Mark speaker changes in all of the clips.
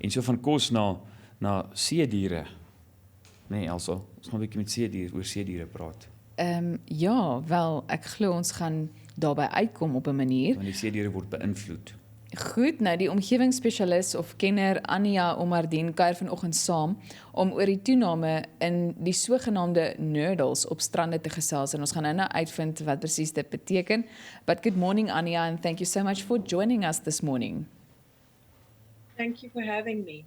Speaker 1: En so van kos na seediere. Nee, Elsa, ons gaan 'n bietjie met oor seediere praat.
Speaker 2: Ja, wel, ek glo ons gaan daarby uitkom op 'n manier.
Speaker 1: Want die seediere word beïnvloed.
Speaker 2: Goed, nou die omgewingsspesialis of kenner Aaniyah Omardien kuier vanoggend saam om oor die toename in die sogenaamde nurdles op strande te gesels en ons gaan nou uitvind wat presies dit beteken. But good morning Aaniyah and thank you so much for joining us this morning.
Speaker 3: Thank you for having me.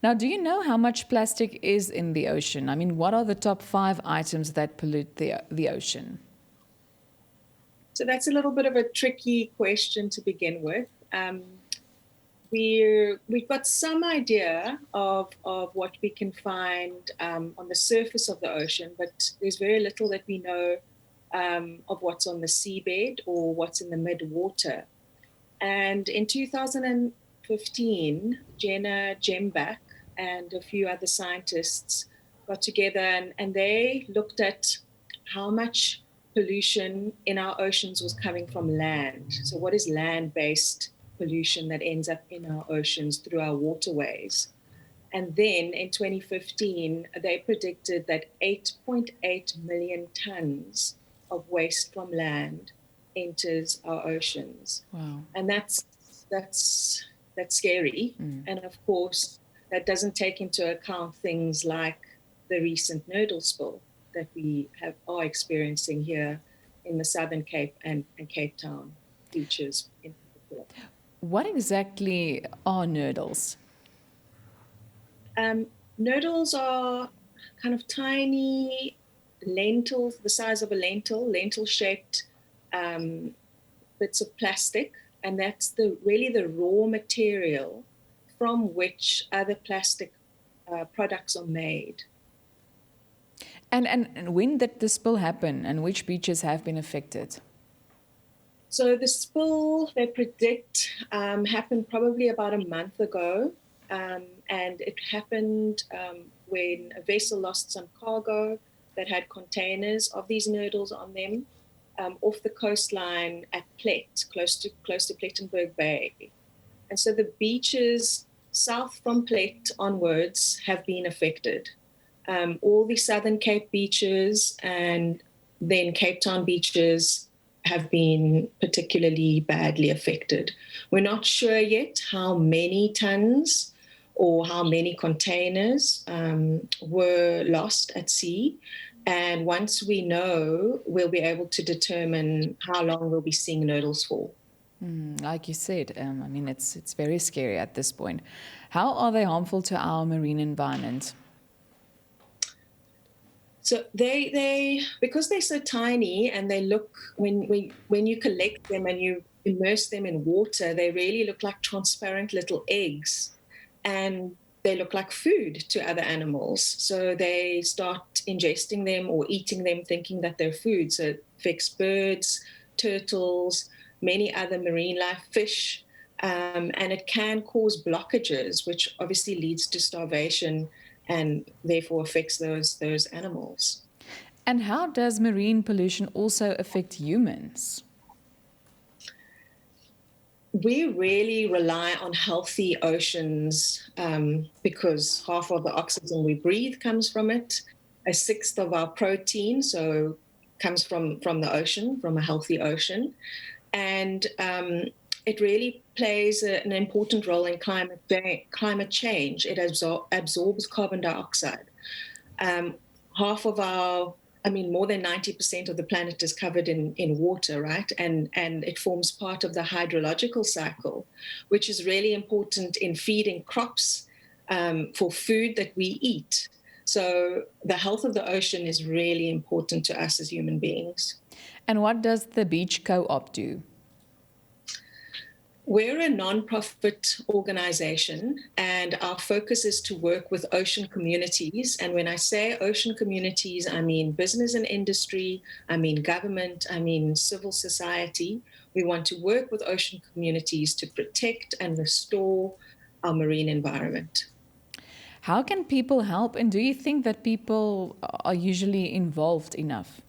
Speaker 2: Now, do you know how much plastic is in the ocean? I mean, what are the top 5 items that pollute the ocean?
Speaker 3: So that's a little bit of a tricky question to begin with. We've got some idea of what we can find on the surface of the ocean, but there's very little that we know of what's on the seabed or what's in the mid-water. And in 2015, Jenna Jembach and a few other scientists got together and they looked at how much pollution in our oceans was coming from land. So what is land-based pollution that ends up in our oceans through our waterways? And then in 2015, they predicted that 8.8 million tons of waste from land enters our oceans.
Speaker 2: Wow.
Speaker 3: And that's scary. And of course, that doesn't take into account things like the recent noodle spill that we are experiencing here in the Southern Cape and Cape Town beaches in particular.
Speaker 2: What exactly are nurdles?
Speaker 3: Noodles are kind of tiny lentils, the size of a lentil-shaped bits of plastic, and that's really the raw material from which other plastic products are made.
Speaker 2: And when did the spill happen and which beaches have been affected?
Speaker 3: So the spill, they predict, happened probably about a month ago. And it happened when a vessel lost some cargo that had containers of these noodles on them off the coastline at Plett, close to Plettenberg Bay. And so the beaches south from Plett onwards have been affected. All the Southern Cape beaches and then Cape Town beaches have been particularly badly affected. We're not sure yet how many tons or how many containers were lost at sea. And once we know, we'll be able to determine how long we'll be seeing noodles for.
Speaker 2: Like you said, I mean, it's very scary at this point. How are they harmful to our marine environment?
Speaker 3: So they because they're so tiny and they look, when you collect them and you immerse them in water, they really look like transparent little eggs. And they look like food to other animals. So they start ingesting them or eating them thinking that they're food. So it affects birds, turtles, many other marine life, fish, and it can cause blockages, which obviously leads to starvation and therefore affects those animals.
Speaker 2: And how does marine pollution also affect humans?
Speaker 3: We really rely on healthy oceans because half of the oxygen we breathe comes from it. A sixth of our protein comes from the ocean, from a healthy ocean. And it really plays an important role in climate change. It absorbs carbon dioxide. More than 90% of the planet is covered in water, right? And it forms part of the hydrological cycle, which is really important in feeding crops for food that we eat. So the health of the ocean is really important to us as human beings.
Speaker 2: And what does the Beach Co-op do?
Speaker 3: We're a non-profit organization, and our focus is to work with ocean communities. And when I say ocean communities, I mean business and industry, I mean government, I mean civil society. We want to work with ocean communities to protect and restore our marine environment.
Speaker 2: How can people help? And do you think that people are usually involved enough?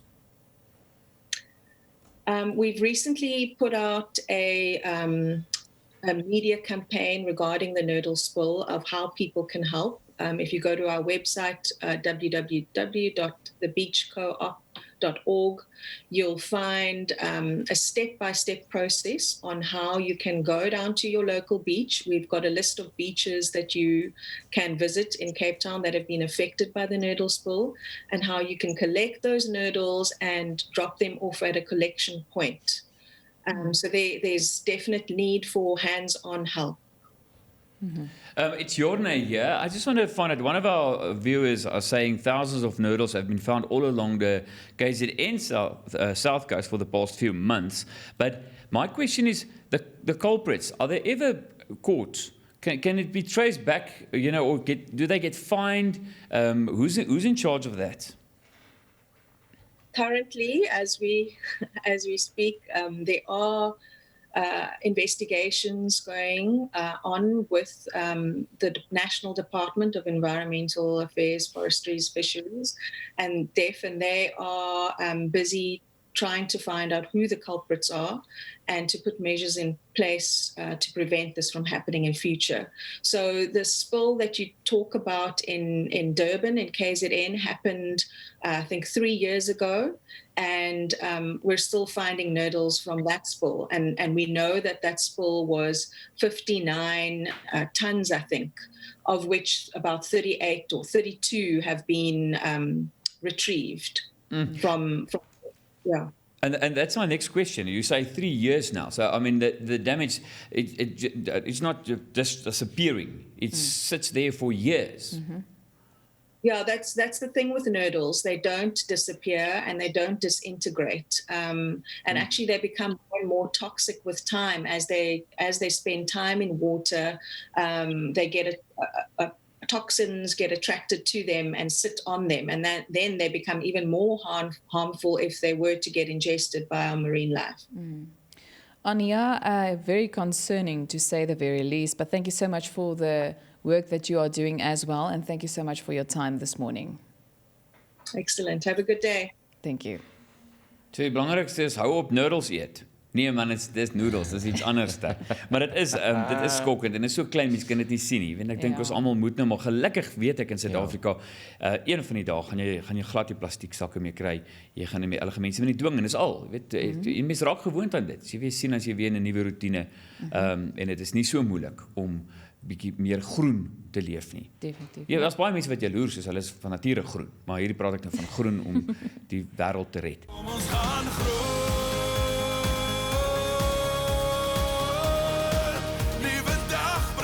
Speaker 3: We've recently put out a media campaign regarding the noodle spill of how people can help. If you go to our website, www.thebeachcoop.org, you'll find a step-by-step process on how you can go down to your local beach. We've got a list of beaches that you can visit in Cape Town that have been affected by the noodle spill, and how you can collect those noodles and drop them off at a collection point. So there's definite need for hands-on help.
Speaker 1: It's Jorne here. I just want to find out, one of our viewers are saying thousands of noodles have been found all along the KZN south coast for the past few months. But my question is, the culprits, are they ever caught? Can it be traced back, or do they get fined? Who's in charge of that?
Speaker 3: Currently, as we speak, there are investigations going on with the National Department of Environmental Affairs, Forestries, Fisheries, and DEF, and they are busy trying to find out who the culprits are and to put measures in place to prevent this from happening in future. So the spill that you talk about in Durban, in KZN, happened, I think, 3 years ago. And we're still finding noodles from that spill. And we know that spill was 59 tons, I think, of which about 38 or 32 have been retrieved from. Yeah.
Speaker 1: And that's my next question. You say 3 years now. So, I mean, the damage, it's not just disappearing. It sits there for years. Mm-hmm.
Speaker 3: Yeah, that's the thing with noodles. They don't disappear and they don't disintegrate. And actually they become more and more toxic with time as they spend time in water. They get toxins get attracted to them and sit on them, and then they become even more harmful if they were to get ingested by our marine life.
Speaker 2: Aaniyah, very concerning to say the very least, but thank you so much for the work that you are doing as well, and thank you so much for your time this morning.
Speaker 3: Excellent. Have a good day.
Speaker 2: Thank you.
Speaker 1: So die belangrikste is hou op noodles eet. Nee man, dis noodles, dis iets anders daar. Maar dit is skokkend en dit is so klein, mens kan dit nie sien nie. En ek dink ons almal moet nou maar gelukkig weet ek in Suid-Afrika, een van die dae gaan jy glad die plastiek sakke mee kry. Jy gaan nie meer enige mense nie dwing en dis al. Jy weet, jy mens raak gewoond aan dit. Jy weet sien as jy weer 'n nuwe roetine en dit is nie so moeilik om bietjie meer groen te leef nie.
Speaker 2: Definitief.
Speaker 1: Ja, daar's baie mense wat jaloers is, hulle is van nature groen, maar hierdie praat ek nou van groen om die wêreld te red.